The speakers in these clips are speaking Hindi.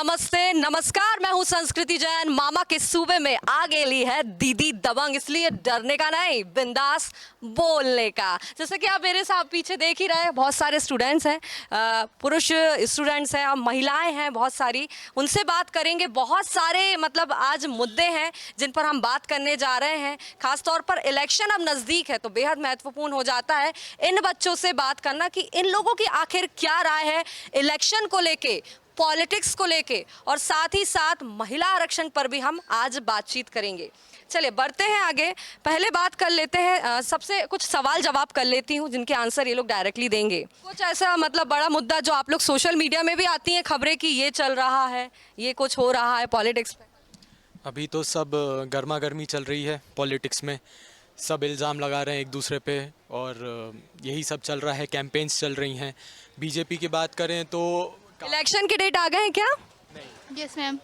नमस्ते नमस्कार, मैं हूँ संस्कृति जैन। मामा के सूबे में आ गेली है दीदी दबंग, इसलिए डरने का नहीं, बिंदास बोलने का। जैसे कि आप मेरे साथ पीछे देख ही रहे हैं, बहुत सारे स्टूडेंट्स हैं, पुरुष स्टूडेंट्स हैं और महिलाएं हैं बहुत सारी। उनसे बात करेंगे। बहुत सारे मतलब आज मुद्दे हैं जिन पर हम बात करने जा रहे हैं। खासतौर पर इलेक्शन अब नज़दीक है तो बेहद महत्वपूर्ण हो जाता है इन बच्चों से बात करना कि इन लोगों की आखिर क्या राय है इलेक्शन को लेके, पॉलिटिक्स को लेके, और साथ ही साथ महिला आरक्षण पर भी हम आज बातचीत करेंगे। चलिए बढ़ते हैं आगे। पहले बात कर लेते हैं, सबसे कुछ सवाल जवाब कर लेती हूँ जिनके आंसर ये लोग डायरेक्टली देंगे। कुछ ऐसा मतलब बड़ा मुद्दा जो आप लोग सोशल मीडिया में भी आती हैं खबरें कि ये चल रहा है, ये कुछ हो रहा है पॉलिटिक्स पे। अभी तो सब गर्मा गर्मी चल रही है पॉलिटिक्स में, सब इल्ज़ाम लगा रहे हैं एक दूसरे पे और यही सब चल रहा है। कैंपेन्स चल रही हैं। बीजेपी की बात करें तो इलेक्शन के डेट आ गए हैं क्या? Yes ma'am.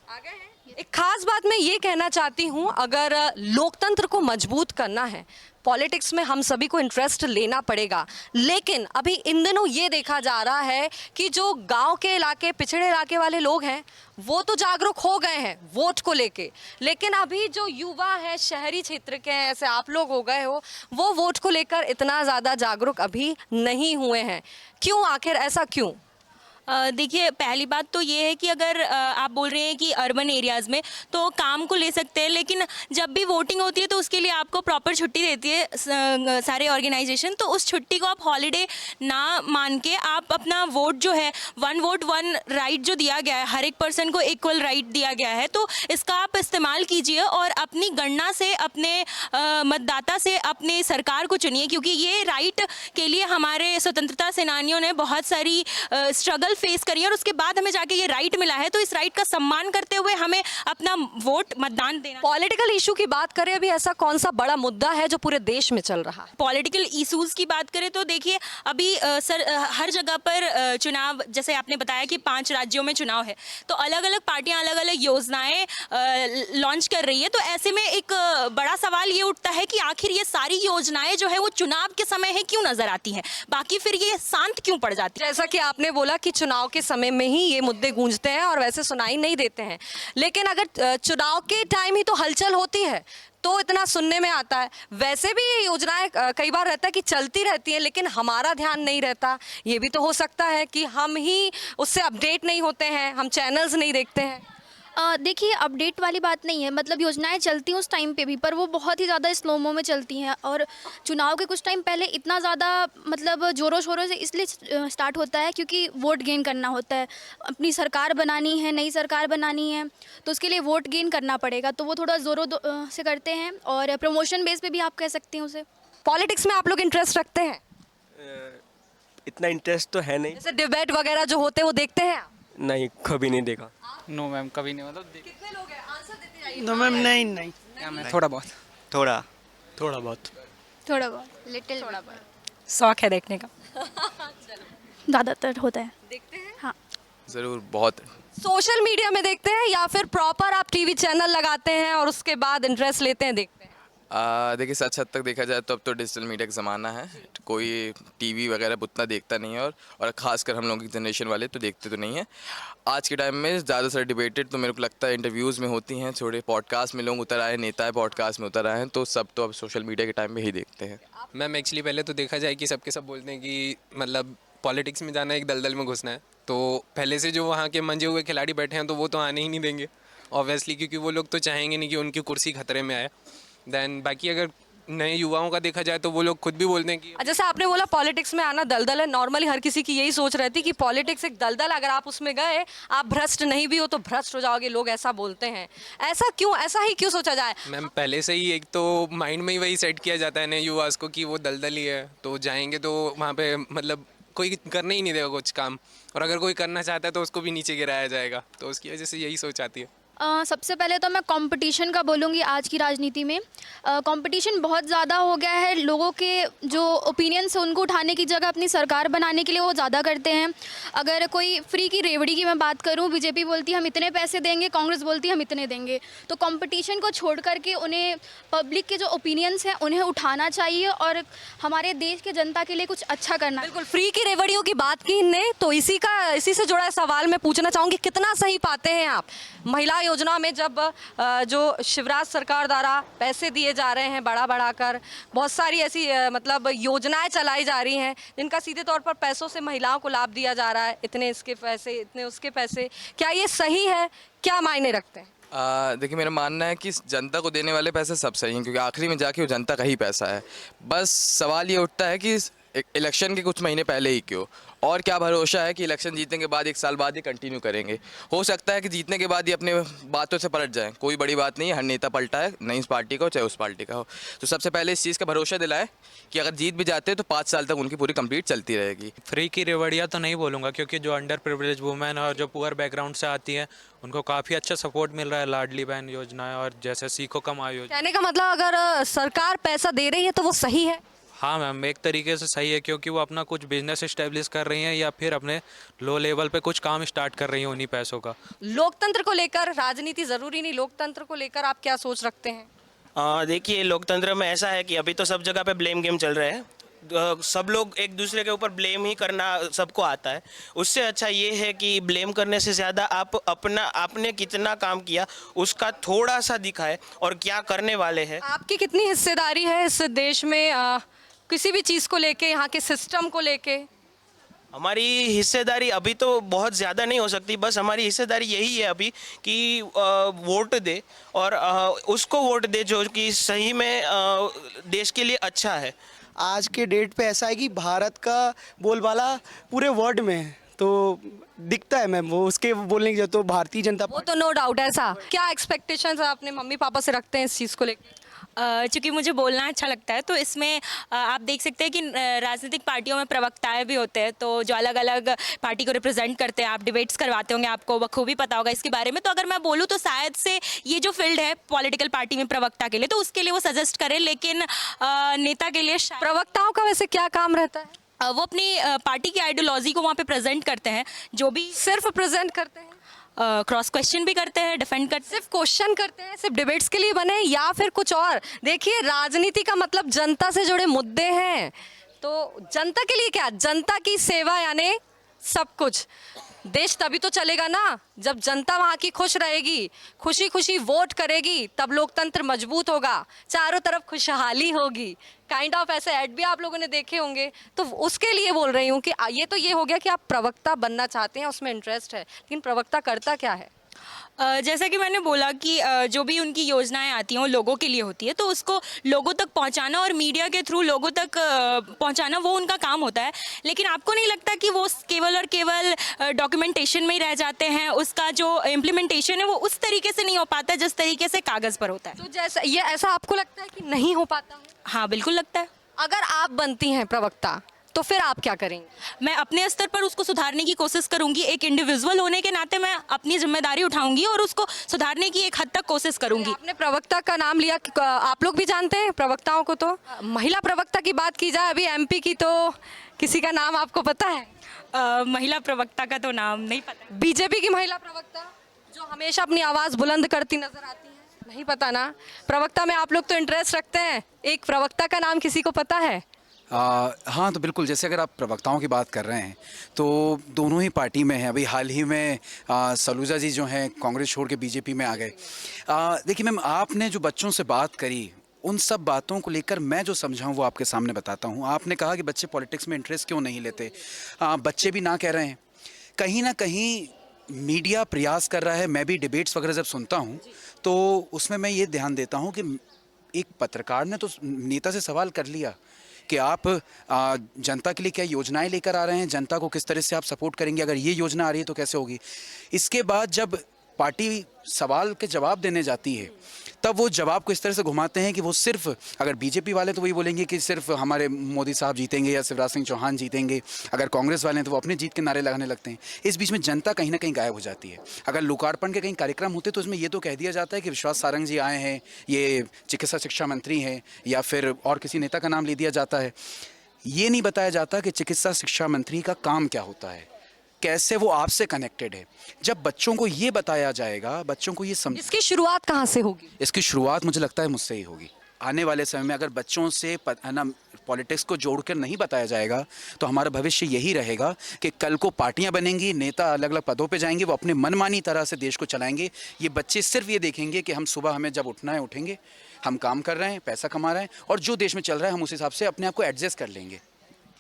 आ गए हैं। एक खास बात मैं ये कहना चाहती हूँ, अगर लोकतंत्र को मजबूत करना है पॉलिटिक्स में हम सभी को इंटरेस्ट लेना पड़ेगा। लेकिन अभी इन दिनों ये देखा जा रहा है कि जो गांव के इलाके, पिछड़े इलाके वाले लोग हैं वो तो जागरूक हो गए हैं वोट को लेके, लेकिन अभी जो युवा है शहरी क्षेत्र के हैं, ऐसे आप लोग हो गए हो, वो वोट को लेकर इतना ज़्यादा जागरूक अभी नहीं हुए हैं। क्यों, आखिर ऐसा क्यों? देखिए, पहली बात तो ये है कि अगर आप बोल रहे हैं कि अर्बन एरियाज़ में तो काम को ले सकते हैं, लेकिन जब भी वोटिंग होती है तो उसके लिए आपको प्रॉपर छुट्टी देती है सारे ऑर्गेनाइजेशन। तो उस छुट्टी को आप हॉलीडे ना मान के आप अपना वोट जो है, वन वोट वन राइट जो दिया गया है, हर एक पर्सन को इक्वल राइट दिया गया है, तो इसका आप इस्तेमाल कीजिए और अपनी गणना से, अपने मतदाता से अपने सरकार को चुनिए, क्योंकि ये राइट के लिए हमारे स्वतंत्रता सेनानियों ने बहुत सारी स्ट्रगल फेस करी है और उसके बाद हमें जाके ये राइट मिला है। तो इस राइट का सम्मान करते हुए हमें अपना वोट मतदान देना। पॉलिटिकल इशू की बात करें, अभी ऐसा कौन सा बड़ा मुद्दा है जो पूरे देश में चल रहा है? पॉलिटिकल इशूज की बात करें तो देखिए, अभी हर जगह पर चुनाव, जैसे आपने बताया कि 5 राज्यों में चुनाव है, तो अलग अलग पार्टियां अलग अलग योजनाएं लॉन्च कर रही है। तो ऐसे में एक बड़ा सवाल ये उठता है कि आखिर ये सारी योजनाएं जो है वो चुनाव के समय है क्यों नजर आती हैं, बाकी फिर ये शांत क्यों पड़ जाती है? जैसा कि आपने बोला कि चुनाव के समय में ही ये मुद्दे गूंजते हैं और वैसे सुनाई नहीं देते हैं, लेकिन अगर चुनाव के टाइम ही तो हलचल होती है तो इतना सुनने में आता है। वैसे भी ये योजनाएं कई बार रहता है कि चलती रहती हैं लेकिन हमारा ध्यान नहीं रहता। ये भी तो हो सकता है कि हम ही उससे अपडेट नहीं होते हैं, हम चैनल्स नहीं देखते हैं। देखिए, अपडेट वाली बात नहीं है, मतलब योजनाएं चलती हैं उस टाइम पे भी, पर वो बहुत ही ज़्यादा स्लोमो में चलती हैं। और चुनाव के कुछ टाइम पहले इतना ज़्यादा मतलब ज़ोरों शोरों से इसलिए स्टार्ट होता है क्योंकि वोट गेन करना होता है, अपनी सरकार बनानी है, नई सरकार बनानी है, तो उसके लिए वोट गेन करना पड़ेगा, तो वो थोड़ा ज़ोरों से करते हैं और प्रमोशन बेस पे भी आप कह सकते हैं उसे। पॉलिटिक्स में आप लोग इंटरेस्ट रखते हैं? इतना इंटरेस्ट तो है नहीं। जैसे डिबेट वगैरह जो होते हैं वो देखते हैं आप? नहीं, कभी नहीं देखा। नो मैम, कभी नहीं। मतलब कितने लोग हैं? आंसर देते जाइए। नो मैम, नहीं। क्या मैं थोड़ा बहुत थोड़ा थोड़ा बहुत थोड़ा बहुत, लिटिल थोड़ा बहुत, शौक है देखने का। ज़्यादातर होता है। देखते हैं? हाँ। ज़रूर, बहुत। सोशल मीडिया में देखते हैं या फिर प्रॉपर आप टीवी चैनल लगाते हैं और उसके बाद इंटरेस्ट लेते हैं, देखते हैं? देखिए, सच हद तक देखा जाए तो अब तो डिजिटल मीडिया का ज़माना है, कोई टीवी वगैरह उतना देखता नहीं है और ख़ासकर हम लोगों की जनरेशन वाले तो देखते तो नहीं है। आज के टाइम में ज़्यादातर डिबेटेड तो मेरे को लगता है इंटरव्यूज़ में होती हैं, थोड़े पॉडकास्ट में लोग उतर आए, नेता पॉडकास्ट में उतर आए हैं, तो सब तो अब सोशल मीडिया के टाइम में ही देखते हैं। मैम एक्चुअली पहले तो देखा जाए कि सबके सब बोलते हैं कि मतलब पॉलिटिक्स में जाना एक दलदल में घुसना है, तो पहले से जो वहाँ के मंजे हुए खिलाड़ी बैठे हैं तो वो तो आने ही नहीं देंगे ऑब्वियसली, क्योंकि वो लोग तो चाहेंगे नहीं कि उनकी कुर्सी खतरे में आए। देन बाकी अगर नए युवाओं का देखा जाए तो वो लोग खुद भी बोलते हैं कि जैसे आपने बोला पॉलिटिक्स में आना दलदल है, नॉर्मली हर किसी की यही सोच रहती कि पॉलिटिक्स एक दलदल, अगर आप उसमें गए, आप भ्रष्ट नहीं भी हो तो भ्रष्ट हो जाओगे, लोग ऐसा बोलते हैं। ऐसा क्यों, ऐसा ही क्यों सोचा जाए? मैम पहले से ही एक तो माइंड में ही वही सेट किया जाता है नए युवास को कि वो दलदल ही है, तो जाएंगे तो वहाँ पे मतलब कोई करने ही नहीं देगा कुछ काम, और अगर कोई करना चाहता है तो उसको भी नीचे गिराया जाएगा, तो उसकी वजह से यही सोच आती है। सबसे पहले तो मैं कंपटीशन का बोलूँगी आज की राजनीति में। कंपटीशन बहुत ज़्यादा हो गया है। लोगों के जो ओपिनियंस है उनको उठाने की जगह अपनी सरकार बनाने के लिए वो ज़्यादा करते हैं। अगर कोई फ्री की रेवड़ी की मैं बात करूँ, बीजेपी बोलती है हम इतने पैसे देंगे, कांग्रेस बोलती है हम इतने देंगे। तो कंपटीशन को छोड़ करके उन्हें पब्लिक के जो ओपिनियंस हैं उन्हें उठाना चाहिए और हमारे देश के जनता के लिए कुछ अच्छा करना। बिल्कुल, फ्री की रेवड़ियों की बात की इनने, तो इसी से जुड़ा सवाल मैं पूछना चाहूँगी, कितना सही पाते हैं आप महिला योजना में जब जो शिवराज सरकार द्वारा पैसे दिए जा रहे हैं बढ़ा बढ़ा कर, बहुत सारी ऐसी मतलब योजनाएं चलाई जा रही हैं जिनका सीधे तौर पर पैसों से महिलाओं को लाभ दिया जा रहा है, इतने इसके पैसे इतने उसके पैसे, क्या ये सही है, क्या मायने रखते हैं? देखिए, मेरा मानना है कि जनता को देने वाले पैसे सब सही हैं, क्योंकि आखिरी में जाके वो जनता का ही पैसा है। बस सवाल ये उठता है कि इलेक्शन के कुछ महीने पहले ही क्यों, और क्या भरोसा है कि इलेक्शन जीतने के बाद 1 साल बाद ये कंटिन्यू करेंगे। हो सकता है कि जीतने के बाद ये अपने बातों से पलट जाएं, कोई बड़ी बात नहीं है, हर नेता पलटा है, नई इस पार्टी का हो चाहे उस पार्टी का हो। तो सबसे पहले इस चीज़ का भरोसा दिलाएं कि अगर जीत भी जाते हैं तो 5 साल तक उनकी पूरी कंप्लीट चलती रहेगी। फ्री की रेवड़ियाँ तो नहीं बोलूँगा, क्योंकि जो अंडर प्रिविलेज वुमेन और जो पुअर बैकग्राउंड से आती हैं उनको काफ़ी अच्छा सपोर्ट मिल रहा है, लाडली बहन योजना और जैसे सीखो कमाओ योजना। कहने का मतलब अगर सरकार पैसा दे रही है तो वो सही है? हाँ मैम, एक तरीके से सही है, क्योंकि वो अपना कुछ बिजनेस इस्टेब्लिश कर रही हैं या फिर अपने लो लेवल पे कुछ काम स्टार्ट कर रही हैं उन्हीं पैसों का। लोकतंत्र को लेकर, राजनीति जरूरी नहीं, लोकतंत्र को लेकर आप क्या सोच रखते हैं? देखिए, लोकतंत्र में ऐसा है कि अभी तो सब जगह पे ब्लेम गेम चल रहे हैं। सब लोग एक दूसरे के ऊपर ब्लेम ही करना सबको आता है। उससे अच्छा ये है कि ब्लेम करने से ज़्यादा आप आपने कितना काम किया उसका थोड़ा सा दिखाए और क्या करने वाले हैं। आपकी कितनी हिस्सेदारी है इस देश में, किसी भी चीज़ को लेके, यहाँ के सिस्टम को लेके? हमारी हिस्सेदारी अभी तो बहुत ज़्यादा नहीं हो सकती, बस हमारी हिस्सेदारी यही है अभी कि वोट दे और उसको वोट दे जो कि सही में देश के लिए अच्छा है। आज के डेट पे ऐसा है कि भारत का बोलबाला पूरे वर्ल्ड में है, तो दिखता है मैम वो उसके बोलने की जरूरत तो भारतीय जनता वो तो नो डाउट ऐसा। क्या एक्सपेक्टेशंस आप अपने मम्मी पापा से रखते हैं इस चीज़ को लेकर? चूँकि मुझे बोलना अच्छा लगता है तो इसमें आप देख सकते हैं कि राजनीतिक पार्टियों में प्रवक्ताएं भी होते हैं, तो जो अलग अलग पार्टी को रिप्रेजेंट करते हैं, आप डिबेट्स करवाते होंगे, आपको बखूबी पता होगा इसके बारे में। तो अगर मैं बोलूँ तो शायद से ये जो फील्ड है पॉलिटिकल पार्टी में प्रवक्ता के लिए, तो उसके लिए वो सजेस्ट करें, लेकिन नेता के लिए प्रवक्ताओं का वैसे क्या काम रहता है? वो अपनी पार्टी की आइडियोलॉजी को वहाँ पे प्रेजेंट करते हैं, जो भी सिर्फ प्रेजेंट करते हैं? क्रॉस क्वेश्चन भी करते हैं, डिफेंड करते हैं। सिर्फ क्वेश्चन करते हैं, सिर्फ डिबेट्स के लिए बने या फिर कुछ और? देखिए, राजनीति का मतलब जनता से जुड़े मुद्दे हैं, तो जनता के लिए क्या, जनता की सेवा यानी सब कुछ। देश तभी तो चलेगा ना जब जनता वहाँ की खुश रहेगी, खुशी खुशी वोट करेगी, तब लोकतंत्र मजबूत होगा, चारों तरफ खुशहाली होगी। काइंड ऑफ ऐसे ऐड भी आप लोगों ने देखे होंगे, तो उसके लिए बोल रही हूँ कि ये तो ये हो गया कि आप प्रवक्ता बनना चाहते हैं, उसमें इंटरेस्ट है, लेकिन प्रवक्ता करता क्या है? जैसा कि मैंने बोला कि जो भी उनकी योजनाएं आती हैं वो लोगों के लिए होती है, तो उसको लोगों तक पहुंचाना और मीडिया के थ्रू लोगों तक पहुंचाना वो उनका काम होता है। लेकिन आपको नहीं लगता कि वो केवल और केवल डॉक्यूमेंटेशन में ही रह जाते हैं, उसका जो इम्प्लीमेंटेशन है वो उस तरीके से नहीं हो पाता जिस तरीके से कागज़ पर होता है? तो जैसा ये ऐसा आपको लगता है कि नहीं हो पाता है? हाँ, बिल्कुल लगता है। अगर आप बनती हैं प्रवक्ता तो फिर आप क्या करेंगे? मैं अपने स्तर पर उसको सुधारने की कोशिश करूंगी। एक इंडिविजुअल होने के नाते मैं अपनी जिम्मेदारी उठाऊंगी और उसको सुधारने की एक हद तक कोशिश करूंगी। आपने प्रवक्ता का नाम लिया, आप लोग भी जानते हैं प्रवक्ताओं को? तो महिला प्रवक्ता की बात की जाए अभी एमपी की, तो किसी का नाम आपको पता है? महिला प्रवक्ता का तो नाम नहीं पता। बीजेपी की महिला प्रवक्ता जो हमेशा अपनी आवाज़ बुलंद करती नजर आती है, नहीं पता ना? प्रवक्ता में आप लोग तो इंटरेस्ट रखते हैं, एक प्रवक्ता का नाम किसी को पता है? हाँ, तो बिल्कुल, जैसे अगर आप प्रवक्ताओं की बात कर रहे हैं तो दोनों ही पार्टी में हैं। अभी हाल ही में सलूजा जी जो हैं कांग्रेस छोड़ के बीजेपी में आ गए। देखिए मैम, आपने जो बच्चों से बात करी उन सब बातों को लेकर मैं जो समझा हूँ वो आपके सामने बताता हूँ। आपने कहा कि बच्चे पॉलिटिक्स में इंटरेस्ट क्यों नहीं लेते, बच्चे भी ना कह रहे हैं, कहीं ना कहीं मीडिया प्रयास कर रहा है। मैं भी डिबेट्स वगैरह जब सुनता हूँ तो उसमें मैं ये ध्यान देता हूँ कि एक पत्रकार ने तो नेता से सवाल कर लिया कि आप जनता के लिए क्या योजनाएं लेकर आ रहे हैं, जनता को किस तरह से आप सपोर्ट करेंगे, अगर ये योजना आ रही है तो कैसे होगी। इसके बाद जब पार्टी सवाल के जवाब देने जाती है तब वो जवाब को इस तरह से घुमाते हैं कि वो सिर्फ, अगर बीजेपी वाले तो वही बोलेंगे कि सिर्फ हमारे मोदी साहब जीतेंगे या शिवराज सिंह चौहान जीतेंगे, अगर कांग्रेस वाले हैं तो वो अपनी जीत के नारे लगाने लगते हैं। इस बीच में जनता कहीं ना कहीं गायब हो जाती है। अगर लोकार्पण के कहीं कार्यक्रम होते तो उसमें ये तो कह दिया जाता है कि विश्वास सारंग जी आए हैं, ये चिकित्सा शिक्षा मंत्री हैं, या फिर और किसी नेता का नाम ले दिया जाता है। ये नहीं बताया जाता कि चिकित्सा शिक्षा मंत्री का काम क्या होता है, कैसे वो आपसे कनेक्टेड है। जब बच्चों को ये बताया जाएगा, बच्चों को ये समझ, इसकी शुरुआत कहाँ से होगी? इसकी शुरुआत मुझे लगता है मुझसे ही होगी। आने वाले समय में अगर बच्चों से ना पॉलिटिक्स को जोड़कर नहीं बताया जाएगा तो हमारा भविष्य यही रहेगा कि कल को पार्टियां बनेंगी, नेता अलग अलग पदों पे जाएंगे, वो अपने मनमानी तरह से देश को चलाएंगे। ये बच्चे सिर्फ ये देखेंगे कि हम सुबह, हमें जब उठना है उठेंगे, हम काम कर रहे हैं, पैसा कमा रहे हैं, और जो देश में चल रहा है हम उस हिसाब से अपने आप को एडजस्ट कर लेंगे।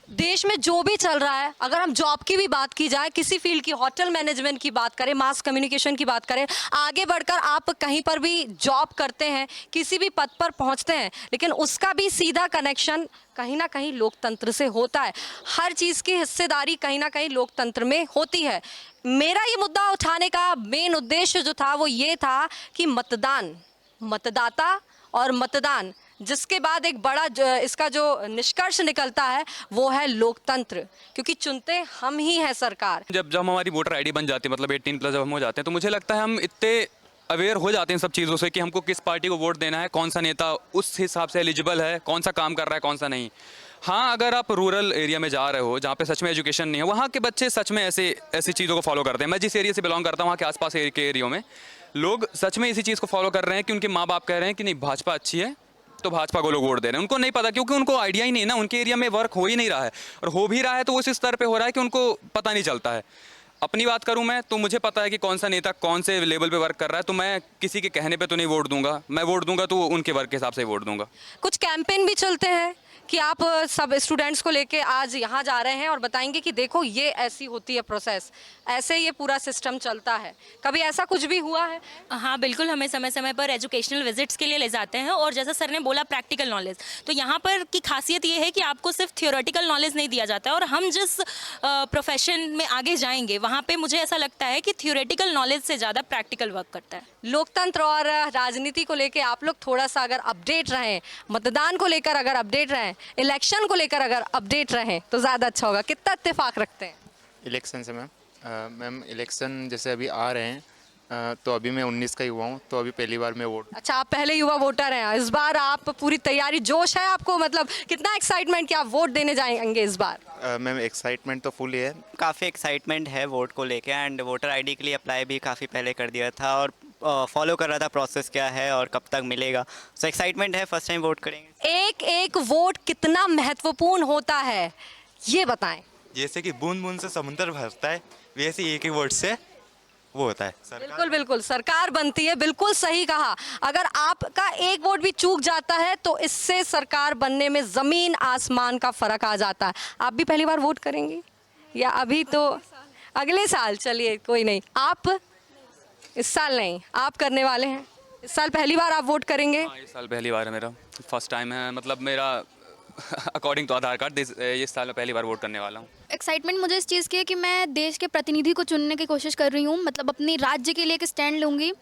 देश में जो भी चल रहा है, अगर हम जॉब की भी बात की जाए, किसी फील्ड की, होटल मैनेजमेंट की बात करें, मास कम्युनिकेशन की बात करें, आगे बढ़कर आप कहीं पर भी जॉब करते हैं, किसी भी पद पर पहुंचते हैं, लेकिन उसका भी सीधा कनेक्शन कहीं ना कहीं लोकतंत्र से होता है। हर चीज़ की हिस्सेदारी कहीं ना कहीं लोकतंत्र में होती है। मेरा ये मुद्दा उठाने का मेन उद्देश्य जो था वो ये था कि मतदान, मतदाता और मतदान, जिसके बाद एक बड़ा इसका जो निष्कर्ष निकलता है वो है लोकतंत्र, क्योंकि चुनते हम ही हैं सरकार। जब हमारी वोटर आईडी बन जाती है, मतलब 18+ जब हम हो जाते हैं, तो मुझे लगता है हम इतने अवेयर हो जाते हैं सब चीज़ों से कि हमको किस पार्टी को वोट देना है, कौन सा नेता उस हिसाब से एलिजिबल है, कौन सा काम कर रहा है, कौन सा नहीं। हाँ, अगर आप रूरल एरिया में जा रहे हो जहाँ पे सच में एजुकेशन नहीं है, वहाँ के बच्चे सच में ऐसी चीज़ों को फॉलो करते हैं। मैं जिस एरिया से बिलोंग करता हूँ वहाँ के आसपास के एरियो में लोग सच में इसी चीज़ को फॉलो कर रहे हैं कि उनके माँ बाप कह रहे हैं कि नहीं भाजपा अच्छी है तो भाजपा को लोग वोट दे रहे हैं। उनको नहीं पता, क्योंकि उनको आइडिया ही नहीं है ना, उनके एरिया में वर्क हो ही नहीं रहा है, और हो भी रहा है तो वो इस स्तर पे हो रहा है कि उनको पता नहीं चलता है। अपनी बात करूं मैं तो मुझे पता है कि कौन सा नेता कौन से लेवल पे वर्क कर रहा है, तो मैं किसी के कहने पे तो नहीं वोट दूंगा। मैं वोट दूंगा तो उनके वर्क के हिसाब से ही वोट दूंगा। कुछ कैंपेन भी चलते हैं कि आप सब स्टूडेंट्स को लेके आज यहाँ जा रहे हैं और बताएंगे कि देखो ये ऐसी होती है प्रोसेस, ऐसे ये पूरा सिस्टम चलता है। कभी ऐसा कुछ भी हुआ है? हाँ बिल्कुल, हमें समय समय पर एजुकेशनल विजिट्स के लिए ले जाते हैं, और जैसा सर ने बोला प्रैक्टिकल नॉलेज, तो यहाँ पर की खासियत ये है कि आपको सिर्फ थियोरेटिकल नॉलेज नहीं दिया जाता है, और हम जिस प्रोफेशन में आगे जाएंगे वहाँ पे मुझे ऐसा लगता है कि थियोरेटिकल नॉलेज से ज़्यादा प्रैक्टिकल वर्क करता है। लोकतंत्र और राजनीति को लेकर आप लोग थोड़ा सा अगर अपडेट रहें, मतदान को लेकर अगर अपडेट रहें, इलेक्शन को लेकर अगर अपडेट रहें तो ज़्यादा अच्छा होगा। कितना इत्तेफाक रखते हैं इलेक्शन से? मैम इलेक्शन जैसे अभी आ रहे हैं, तो अभी मैं 19 का युवा हूँ, तो अभी पहली बार मैं वोट। अच्छा, आप पहले युवा वोटर हैं, इस बार आप पूरी तैयारी, जोश है आपको, मतलब कितना एक्साइटमेंट कि आप वोट देने जाएंगे इस बार? मैम एक्साइटमेंट तो फुल ही है। काफ़ी एक्साइटमेंट है वोट को लेके, एंड वोटर आईडी के लिए अप्लाई भी काफ़ी पहले कर दिया था, और फॉलो कर रहा था प्रोसेस क्या है और कब तक मिलेगा। सो एक्साइटमेंट है, फर्स्ट टाइम वोट करेंगे। एक एक वोट कितना महत्वपूर्ण होता है ये बताएं। जैसे कि बूंद बूंद से समुद्र भरता है, वैसे एक वोट से वो होता है। बिल्कुल बिल्कुल, सरकार बनती है, बिल्कुल सही कहा। अगर आपका एक वोट भी चूक जाता है तो इससे सरकार बनने में ज़मीन आसमान का फ़र्क आ जाता है। आप भी पहली बार वोट करेंगे या अभी तो अगले साल? चलिए कोई नहीं, आप इस साल नहीं, आप करने वाले हैं इस साल पहली बार आप वोट करेंगे? हाँ, इस साल पहली बार है मेरा, फर्स्ट टाइम है, मतलब मेरा अकॉर्डिंग टू आधार कार्ड इस साल में पहली बार वोट करने वाला हूँ। एक्साइटमेंट मुझे इस चीज़ की है कि मैं देश के प्रतिनिधि को चुनने की कोशिश कर रही हूँ, मतलब अपनी राज्य के लिए एक स्टैंड लूँगी।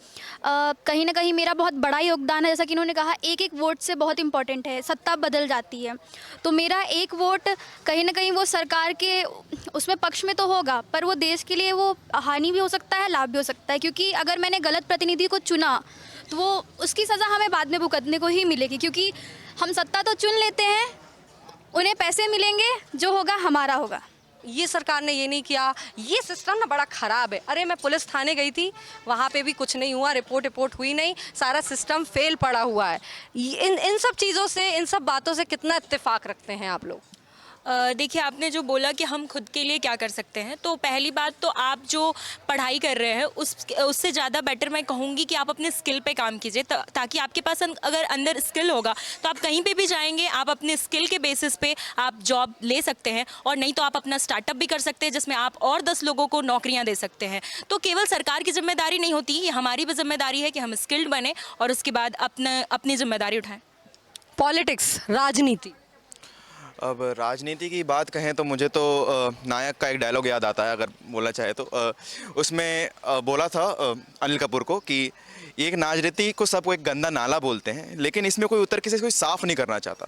कहीं ना कहीं मेरा बहुत बड़ा योगदान है, जैसा कि इन्होंने कहा एक एक वोट से बहुत इंपॉर्टेंट है, सत्ता बदल जाती है, तो मेरा एक वोट कहीं ना कहीं वो सरकार के उसमें पक्ष में तो होगा, पर वो देश के लिए वो हानि भी हो सकता है, लाभ भी हो सकता है, क्योंकि अगर मैंने गलत प्रतिनिधि को चुना तो वो उसकी सज़ा हमें बाद में भुगतने को ही मिलेगी, क्योंकि हम सत्ता तो चुन लेते हैं, उन्हें पैसे मिलेंगे, जो होगा हमारा होगा। ये सरकार ने ये नहीं किया, ये सिस्टम ना बड़ा ख़राब है। अरे मैं पुलिस थाने गई थी, वहाँ पे भी कुछ नहीं हुआ, रिपोर्ट हुई नहीं, सारा सिस्टम फेल पड़ा हुआ है। इन सब चीज़ों से, इन सब बातों से कितना इत्तेफाक रखते हैं आप लोग? देखिए, आपने जो बोला कि हम खुद के लिए क्या कर सकते हैं, तो पहली बात तो आप जो पढ़ाई कर रहे हैं उससे ज़्यादा बेटर मैं कहूँगी कि आप अपने स्किल पे काम कीजिए, ताकि आपके पास अगर अंदर स्किल होगा तो आप कहीं पे भी जाएंगे, आप अपने स्किल के बेसिस पे आप जॉब ले सकते हैं, और नहीं तो आप अपना स्टार्टअप भी कर सकते हैं जिसमें आप और 10 लोगों को नौकरियाँ दे सकते हैं। तो केवल सरकार की जिम्मेदारी नहीं होती, ये हमारी भी जिम्मेदारी है कि हम स्किल्ड बने और उसके बाद अपनी जिम्मेदारी उठाएँ। पॉलिटिक्स, राजनीति, अब राजनीति की बात कहें तो मुझे तो नायक का एक डायलॉग याद आता है, अगर बोलना चाहे तो। उसमें बोला था अनिल कपूर को कि एक राजनीति को सब एक गंदा नाला बोलते हैं, लेकिन इसमें कोई उतर किसी कोई साफ़ नहीं करना चाहता।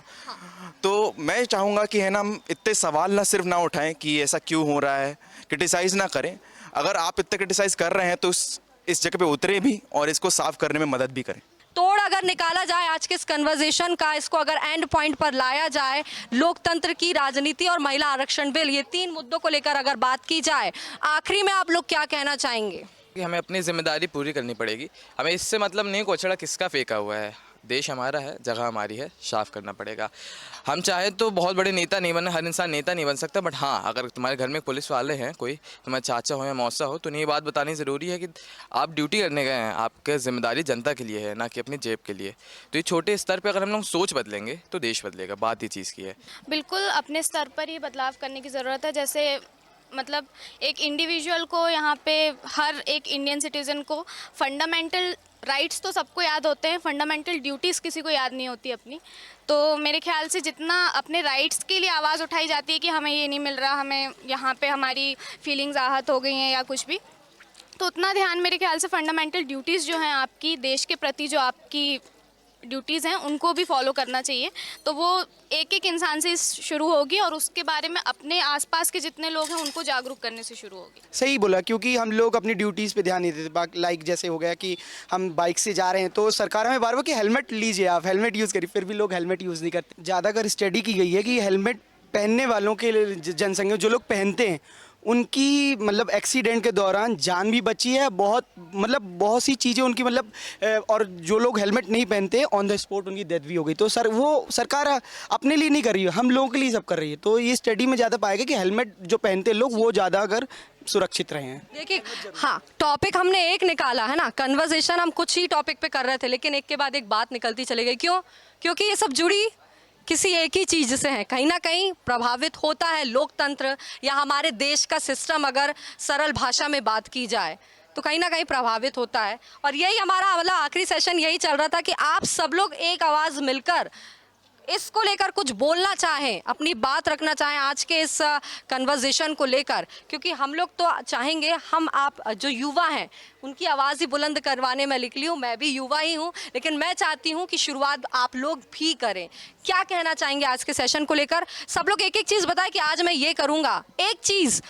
तो मैं चाहूँगा कि है ना, हम इतने सवाल ना सिर्फ ना उठाएं कि ऐसा क्यों हो रहा है, क्रिटिसाइज़ ना करें। अगर आप इतने क्रिटिसाइज़ कर रहे हैं तो इस जगह पे उतरे भी और इसको साफ़ करने में मदद भी करें। तोड़ अगर निकाला जाए आज के इस कन्वर्सेशन का, इसको अगर एंड पॉइंट पर लाया जाए, लोकतंत्र की, राजनीति और महिला आरक्षण बिल, ये 3 मुद्दों को लेकर अगर बात की जाए, आखिरी में आप लोग क्या कहना चाहेंगे? कि हमें अपनी जिम्मेदारी पूरी करनी पड़ेगी। हमें इससे मतलब नहीं कोचड़ा किसका फेंका हुआ है, देश हमारा है, जगह हमारी है, साफ करना पड़ेगा। हम चाहे तो बहुत बड़े नेता नहीं बने, हर इंसान नेता नहीं बन सकता, बट हाँ, अगर तुम्हारे घर में पुलिस वाले हैं, कोई तुम्हारे चाचा हो या मौसा हो, तो उन्हें ये बात बतानी ज़रूरी है कि आप ड्यूटी करने गए हैं, आपकी जिम्मेदारी जनता के लिए है, ना कि अपनी जेब के लिए। तो ये छोटे स्तर पर अगर हम लोग सोच बदलेंगे तो देश बदलेगा, बात ही चीज़ की है। बिल्कुल अपने स्तर पर ही बदलाव करने की ज़रूरत है। जैसे मतलब एक इंडिविजुअल को, यहाँ पे हर एक इंडियन सिटीज़न को फंडामेंटल राइट्स तो सबको याद होते हैं, फंडामेंटल ड्यूटीज़ किसी को याद नहीं होती अपनी। तो मेरे ख्याल से जितना अपने राइट्स के लिए आवाज़ उठाई जाती है कि हमें ये नहीं मिल रहा, हमें यहाँ पे हमारी फीलिंग्स आहत हो गई हैं या कुछ भी, तो उतना ध्यान मेरे ख्याल से फंडामेंटल ड्यूटीज़ जो हैं आपकी देश के प्रति, जो आपकी ड्यूटीज़ हैं, उनको भी फॉलो करना चाहिए। तो वो एक एक इंसान से शुरू होगी और उसके बारे में अपने आसपास के जितने लोग हैं उनको जागरूक करने से शुरू होगी। सही बोला, क्योंकि हम लोग अपनी ड्यूटीज़ पे ध्यान नहीं देते। लाइक जैसे हो गया कि हम बाइक से जा रहे हैं तो सरकार हमें बार बार कि हेलमेट लीजिए, आप हेलमेट यूज़ करिए, फिर भी लोग हेलमेट यूज़ नहीं करते। ज़्यादातर स्टडी की गई है कि हेलमेट पहनने वालों के जनसंख्या, जो लोग पहनते हैं, उनकी मतलब एक्सीडेंट के दौरान जान भी बची है, बहुत सी चीज़ें उनकी और जो लोग हेलमेट नहीं पहनते ऑन द स्पॉट उनकी डेथ भी हो गई। तो वो सरकार अपने लिए नहीं कर रही है, हम लोगों के लिए सब कर रही है। तो ये स्टडी में ज़्यादा पाएगा कि हेलमेट जो पहनते लोग वो ज़्यादा अगर सुरक्षित रहे हैं। देखिए, हाँ, टॉपिक हमने एक निकाला है ना, कन्वर्सेशन हम कुछ ही टॉपिक पे कर रहे थे, लेकिन एक के बाद एक बात निकलती चली गई। क्यों? क्योंकि ये सब जुड़ी किसी एक ही चीज़ से है, कहीं ना कहीं प्रभावित होता है लोकतंत्र या हमारे देश का सिस्टम। अगर सरल भाषा में बात की जाए तो कहीं ना कहीं प्रभावित होता है। और यही हमारा मतलब आखिरी सेशन यही चल रहा था कि आप सब लोग एक आवाज़ मिलकर इसको लेकर कुछ बोलना चाहें, अपनी बात रखना चाहें आज के इस कन्वर्सेशन को लेकर, क्योंकि हम लोग तो चाहेंगे, हम आप जो युवा हैं उनकी आवाज़ ही बुलंद करवाने में निकली हूँ। मैं भी युवा ही हूँ, लेकिन मैं चाहती हूँ कि शुरुआत आप लोग भी करें। क्या कहना चाहेंगे आज के सेशन को लेकर? सब लोग एक एक चीज़ बताएं कि आज मैं ये करूँगा। एक चीज़,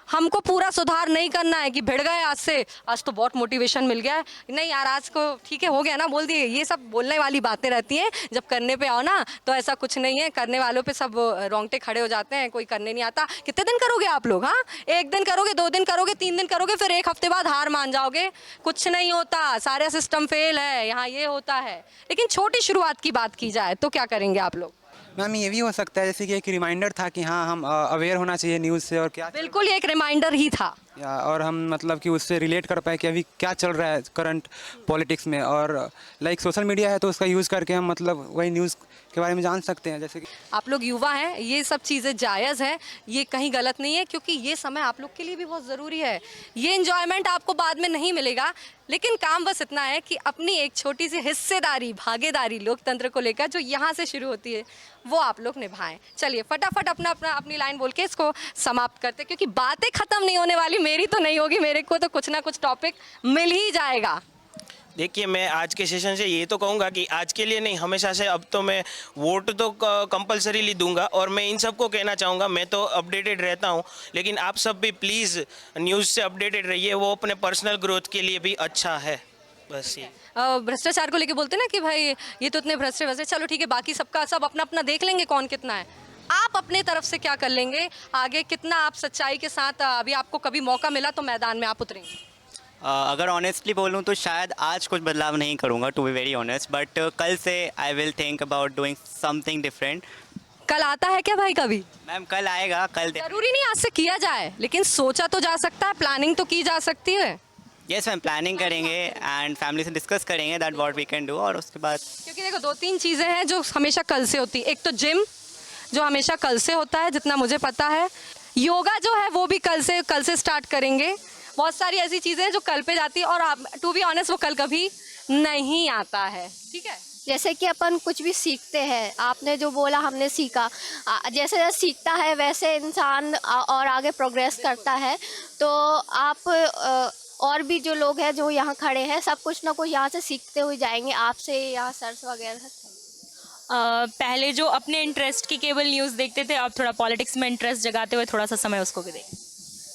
हमको पूरा सुधार नहीं करना है कि भिड़ गए आज से, आज तो बहुत मोटिवेशन मिल गया है, नहीं यार आज को ठीक है हो गया ना, बोल दिए। ये सब बोलने वाली बातें रहती हैं, जब करने पे आओ ना तो ऐसा कुछ नहीं है। करने वालों पे सब रोंगटे खड़े हो जाते हैं, कोई करने नहीं आता। कितने दिन करोगे आप लोग? हाँ, 1 दिन करोगे, 2 दिन करोगे, 3 दिन करोगे, फिर 1 हफ्ते बाद हार मान जाओगे। कुछ नहीं होता, सारा सिस्टम फेल है, यहाँ ये होता है। लेकिन छोटी शुरुआत की बात की जाए तो क्या करेंगे आप लोग? मैम ये भी हो सकता है जैसे कि एक रिमाइंडर था कि हाँ हम अवेयर होना चाहिए न्यूज़ से, और क्या बिल्कुल ये एक रिमाइंडर ही था, और हम मतलब कि उससे रिलेट कर पाए कि अभी क्या चल रहा है करंट पॉलिटिक्स में। और लाइक सोशल मीडिया है तो उसका यूज़ करके हम मतलब वही न्यूज़ के बारे में जान सकते हैं। जैसे कि आप लोग युवा हैं, ये सब चीज़ें जायज़ है, ये कहीं गलत नहीं है, क्योंकि ये समय आप लोग के लिए भी बहुत ज़रूरी है। ये एंजॉयमेंट आपको बाद में नहीं मिलेगा, लेकिन काम बस इतना है कि अपनी एक छोटी सी हिस्सेदारी, भागीदारी लोकतंत्र को लेकर जो यहाँ से शुरू होती है वो आप लोग निभाएं। चलिए फटाफट अपनी लाइन बोल के इसको समाप्त करते, क्योंकि बातें ख़त्म नहीं होने वाली। मेरी तो नहीं होगी, मेरे को तो कुछ ना कुछ टॉपिक मिल ही जाएगा। देखिए, मैं आज के सेशन से ये तो कहूँगा कि आज के लिए नहीं, हमेशा से अब तो मैं वोट तो कंपलसरीली दूंगा। और मैं इन सबको कहना चाहूँगा, मैं तो अपडेटेड रहता हूँ, लेकिन आप सब भी प्लीज़ न्यूज़ से अपडेटेड रहिए, वो अपने पर्सनल ग्रोथ के लिए भी अच्छा है। बस ये भ्रष्टाचार को लेके बोलते ना कि भाई ये तो इतने भ्रष्ट, चलो ठीक है, बाकी सबका सब अपना अपना देख लेंगे कौन कितना है। आप अपने तरफ से क्या कर लेंगे आगे, कितना आप सच्चाई के साथ, अभी आपको कभी मौका मिला तो मैदान में आप उतरेंगे? अगर ऑनेस्टली बोलूँ तो शायद आज कुछ बदलाव नहीं करूँगा, to be very honest, but कल से I will think about doing something different. कल आता है क्या भाई कभी? मैम कल आएगा, कल जरूरी नहीं आज से किया जाए, लेकिन सोचा तो जा सकता है, प्लानिंग तो की जा सकती है। यस मैम, प्लानिंग करेंगे एंड फैमिली से डिस्कस करेंगे that what we can do. और उसके बाद क्योंकि देखो 2-3 चीज़ें हैं जो हमेशा कल से होती है। एक तो जिम जो हमेशा कल से होता है जितना मुझे पता है, योगा जो है वो भी कल से स्टार्ट करेंगे। बहुत सारी ऐसी चीज़ें हैं जो कल पे जाती है, और टू बी ऑनेस्ट वो कल कभी नहीं आता है। ठीक है। जैसे कि अपन कुछ भी सीखते हैं, आपने जो बोला हमने सीखा, जैसे जैसे सीखता है वैसे इंसान और आगे प्रोग्रेस करता है। तो आप और भी जो लोग हैं जो यहाँ खड़े हैं, सब कुछ ना कुछ यहाँ से सीखते हुए जाएंगे, आपसे यहाँ सर्स वगैरह। पहले जो अपने इंटरेस्ट की केवल न्यूज़ देखते थे, अब थोड़ा पॉलिटिक्स में इंटरेस्ट जगाते हुए थोड़ा सा समय उसको भी दें।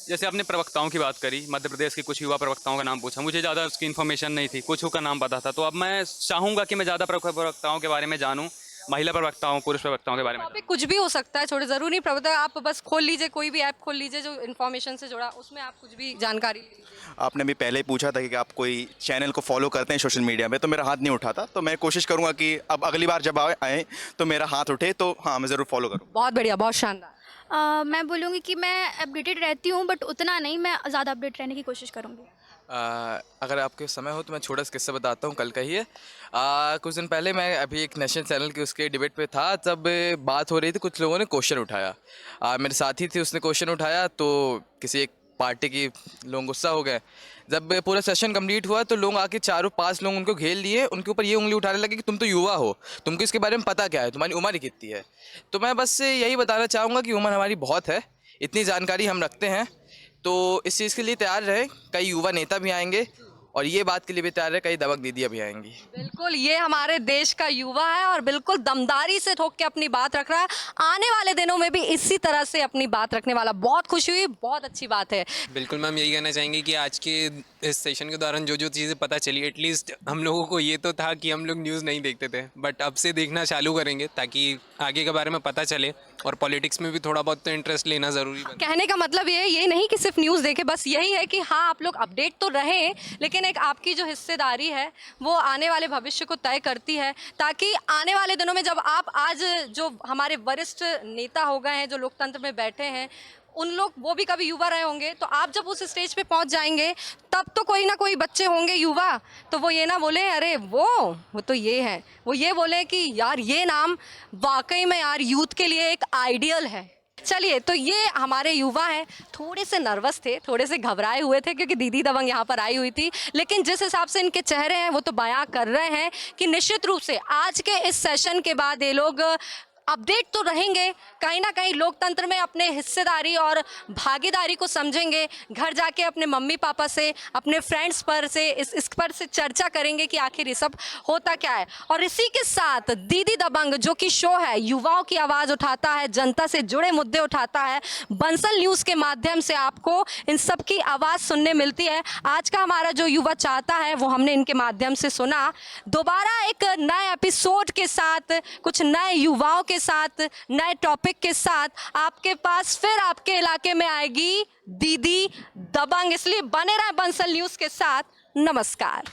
जैसे आपने प्रवक्ताओं की बात करी, मध्य प्रदेश के कुछ युवा प्रवक्ताओं का नाम पूछा, मुझे ज़्यादा उसकी इन्फॉर्मेशन नहीं थी, कुछ का नाम पता था। तो अब मैं चाहूँगा कि मैं ज़्यादा प्रवक्ताओं के बारे में जानूँ, महिला प्रवक्ताओं, पुरुष प्रवक्ताओं के बारे में। टॉपिक कुछ भी हो सकता है, छोटे ज़रूरी नहीं प्रवक्ता, आप बस खोल लीजिए, कोई भी ऐप खोल लीजिए जो इन्फॉर्मेशन से जुड़ा, उसमें आप कुछ भी जानकारी ले लीजिए। आपने भी पहले ही पूछा था कि आप कोई चैनल को फॉलो करते हैं सोशल मीडिया में, तो मेरा हाथ नहीं उठा था। तो मैं कोशिश करूँगा कि अब अगली बार जब आए तो मेरा हाथ उठे, तो हाँ मैं ज़रूर फॉलो करूँ। बहुत बढ़िया, बहुत शानदार। मैं बोलूँगी कि मैं अपडेटेड रहती हूँ, बट उतना नहीं, मैं ज़्यादा अपडेट रहने की कोशिश करूँगी। अगर आपके समय हो तो मैं छोटा सा किस्सा बताता हूँ, कल का ही है। कुछ दिन पहले मैं अभी एक नेशनल चैनल के उसके डिबेट पे था, तब बात हो रही थी, कुछ लोगों ने क्वेश्चन उठाया। मेरे साथी थे, उसने क्वेश्चन उठाया, तो किसी एक पार्टी की लोग गुस्सा हो गए। जब पूरा सेशन कंप्लीट हुआ तो लोग आके 4-5 लोग उनको घेर लिए, उनके ऊपर ये उंगली उठाने लगे कि तुम तो युवा हो, तुमको इसके बारे में पता क्या है, तुम्हारी उम्र ही कितनी है। तो मैं बस यही बताना चाहूँगा कि उम्र हमारी बहुत है, इतनी जानकारी हम रखते हैं, तो इस चीज़ के लिए तैयार रहें। कई युवा नेता भी आएंगे और ये बात के लिए भी तैयार है, कई दबंग दीदियाँ भी आएंगी। बिल्कुल, ये हमारे देश का युवा है और बिल्कुल दमदारी से ठोक के अपनी बात रख रहा है। आने वाले दिनों में भी इसी तरह से अपनी बात रखने वाला। बहुत खुशी हुई, बहुत अच्छी बात है। बिल्कुल मैम, यही कहना चाहेंगे कि आज के इस सेशन के दौरान जो जो चीज़ें पता चली, एटलीस्ट हम लोगों को ये तो था कि हम लोग न्यूज़ नहीं देखते थे, बट अब से देखना चालू करेंगे ताकि आगे के बारे में पता चले, और पॉलिटिक्स में भी थोड़ा बहुत तो इंटरेस्ट लेना ज़रूरी है। कहने का मतलब ये नहीं कि सिर्फ न्यूज़ देखें, बस यही है कि हाँ आप लोग अपडेट तो रहें, लेकिन एक आपकी जो हिस्सेदारी है वो आने वाले भविष्य को तय करती है, ताकि आने वाले दिनों में जब आप आज जो हमारे वरिष्ठ नेता हो गए हैं, जो लोकतंत्र में बैठे हैं, उन लोग वो भी कभी युवा रहे होंगे, तो आप जब उस स्टेज पे पहुंच जाएंगे तब तो कोई ना कोई बच्चे होंगे युवा, तो वो ये ना बोले अरे वो तो ये है, वो ये बोले कि यार ये नाम वाकई में यार यूथ के लिए एक आइडियल है। चलिए, तो ये हमारे युवा हैं, थोड़े से नर्वस थे, थोड़े से घबराए हुए थे क्योंकि दीदी दबंग यहाँ पर आई हुई थी, लेकिन जिस हिसाब से इनके चेहरे हैं वो तो बयां कर रहे हैं कि निश्चित रूप से आज के इस सेशन के बाद ये लोग अपडेट तो रहेंगे, कहीं ना कहीं लोकतंत्र में अपने हिस्सेदारी और भागीदारी को समझेंगे, घर जाके अपने मम्मी पापा से, अपने फ्रेंड्स पर से इस पर से चर्चा करेंगे कि आखिर ये सब होता क्या है। और इसी के साथ दीदी दबंग जो कि शो है, युवाओं की आवाज़ उठाता है, जनता से जुड़े मुद्दे उठाता है, बंसल न्यूज़ के माध्यम से आपको इन सब की आवाज़ सुनने मिलती है। आज का हमारा जो युवा चाहता है वो हमने इनके माध्यम से सुना। दोबारा एक नए एपिसोड के साथ, कुछ नए युवाओं के साथ, नए टॉपिक के साथ आपके पास फिर आपके इलाके में आएगी दीदी दबंग। इसलिए बने रहे बंसल न्यूज़ के साथ। नमस्कार।